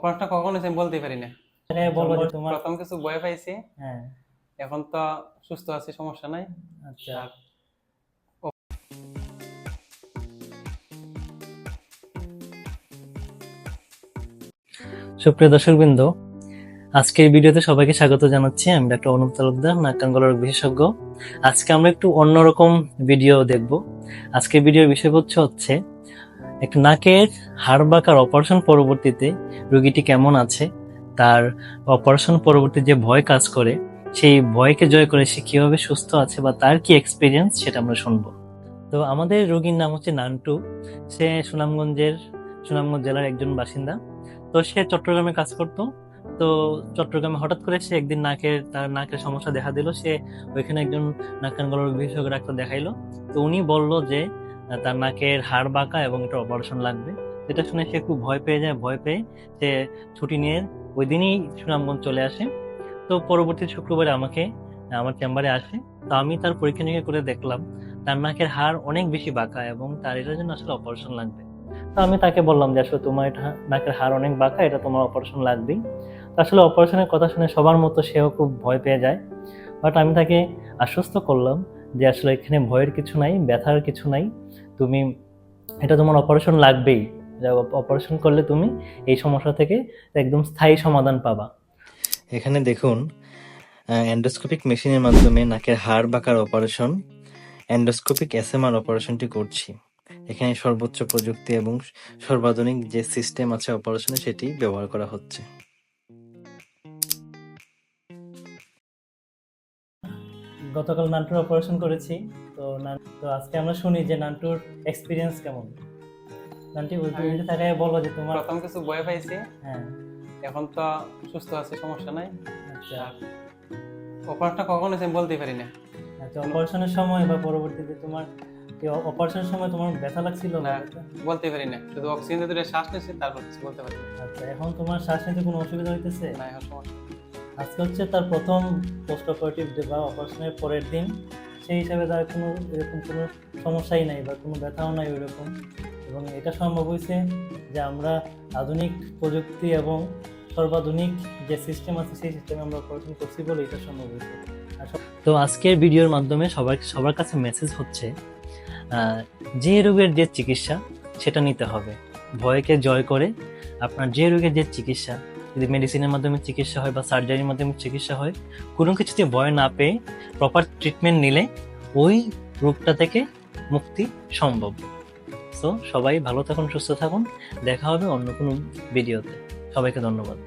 অপারেশনটা কখন হয়েছে আমি বলতে পারি না। বলো যে তোমার প্রথম কিছু ভয় পাইছি, হ্যাঁ। এখন তো সুস্থ আছি, সমস্যা নাই। আচ্ছা, আর সুপ্রিয় দর্শকবৃন্দ, আজকের ভিডিওতে সবাইকে স্বাগত জানাচ্ছি। আমি ডাক্তার অনুপ তালুকদার, নাক কান গলার রোগ বিশেষজ্ঞ। আজকে আমরা একটু অন্যরকম ভিডিও দেখব। আজকের ভিডিওর বিষয়বস্তু হচ্ছে একটা নাকের হাড় বাঁকার অপারেশন পরবর্তীতে রোগীটি কেমন আছে, তার অপারেশন পরবর্তী যে ভয় কাজ করে সেই ভয়কে জয় করে সে কিভাবে সুস্থ আছে বা তার কি এক্সপিরিয়েন্স সেটা আমরা শুনবো। তো আমাদের রোগীর নাম হচ্ছে নান্টু। সে সুনামগঞ্জ জেলার একজন বাসিন্দা। তো সে চট্টগ্রামে কাজ করতো। তো চট্টগ্রামে হঠাৎ করে সে একদিন তার নাকের সমস্যা দেখা দিল। সে ওইখানে একজন নাক কান গলার রোগ বিশেষজ্ঞ ডাক্তার দেখাইলো। তো উনি বলল যে তার নাকের হাড় বাঁকা এবং এটা অপারেশন লাগবে। এটা শুনে সে খুব ভয় পেয়ে যায়। ভয় পেয়ে সে ছুটি নিয়ে ওই দিনই সুনামগঞ্জ চলে আসে। তো পরবর্তী শুক্রবারে আমার চেম্বারে আসে। তো আমি তার পরীক্ষা নিরীক্ষা করে দেখলাম তার নাকের হাড় অনেক বেশি বাঁকা এবং তার এটার জন্য আসলে অপারেশন লাগবে। তো আমি তাকে বললাম যে আসলে তোমার এটা নাকের হাড় অনেক বাঁকা, এটা তোমার অপারেশন লাগবেই। তো আসলে অপারেশনের কথা শুনে সবার মতো সেও খুব ভয় পেয়ে যায়। বাট আমি তাকে আশ্বস্ত করলাম যে আসলে এখানে ভয়ের কিছু নাই, ব্যথার কিছু নাই। তুমি এটা তোমার অপারেশন লাগবেই। অপারেশন করলে তুমি এই সমস্যা থেকে একদম স্থায়ী সমাধান পাবা। এখানে দেখুন, এন্ডোস্কোপিক মেশিনের মাধ্যমে নাকের হাড় বাঁকার অপারেশন, এন্ডোস্কোপিক এসএমআর অপারেশনটি করছি। এখানে সর্বোচ্চ প্রযুক্তি এবং সর্বাধুনিক যে সিস্টেম আছে অপারেশনে সেটি ব্যবহার করা হচ্ছে। গতকাল নান্টুর অপারেশন করেছি। তো আজকে আমরা শুনি যে নান্টুর এক্সপিরিয়েন্স কেমন। নান্টি ওই থাকায় বলো যে তোমার প্রথম কিছু ভয় পাইছি, হ্যাঁ। এখন তো সুস্থ আছি, সমস্যা নাই। আচ্ছা, আর অপারেশনটা কখন হয়েছে আমি বলতে পারি না। আচ্ছা, অপারেশনের সময় বা পরবর্তীতে তোমার অপারেশনের সময় তোমার ব্যথা লাগছিল না, বলতে পারি না, শুধু অক্সিজেন দিয়ে শ্বাস নিচ্ছি, তারপর কিছু বলতে পারি না। আচ্ছা, এখন তোমার শ্বাস নিতে কোনো অসুবিধা হইতেছে না, এখন সমস্যা নেই। আজকে হচ্ছে তার প্রথম পোস্ট অপারেটিভ ডে বা অপারেশনের পরের দিন। সেই হিসাবে তার কোনো এরকম কোনো সমস্যাই নাই বা কোনো ব্যথাও নাই ওইরকম। এবং এটা সম্ভব হয়েছে যে আমরা আধুনিক প্রযুক্তি এবং সর্বাধুনিক যে সিস্টেম আছে সেই সিস্টেমে আমরা অপারেশন করছি বলে এটা সম্ভব হয়েছে। তো আজকের ভিডিওর মাধ্যমে সবার কাছে মেসেজ হচ্ছে, যে রোগের যে চিকিৎসা সেটা নিতে হবে। ভয়কে জয় করে আপনার যে রোগের যে চিকিৎসা, যদি মেডিসিনের মাধ্যমে চিকিৎসা হয় বা সার্জারির মাধ্যমে চিকিৎসা হয়, কোনো কিছুতে ভয় না পেয়ে প্রপার ট্রিটমেন্ট নিলে ওই রোগটা থেকে মুক্তি সম্ভব। সো সবাই ভালো থাকুন, সুস্থ থাকুন। দেখা হবে অন্য কোনো ভিডিওতে। সবাইকে ধন্যবাদ।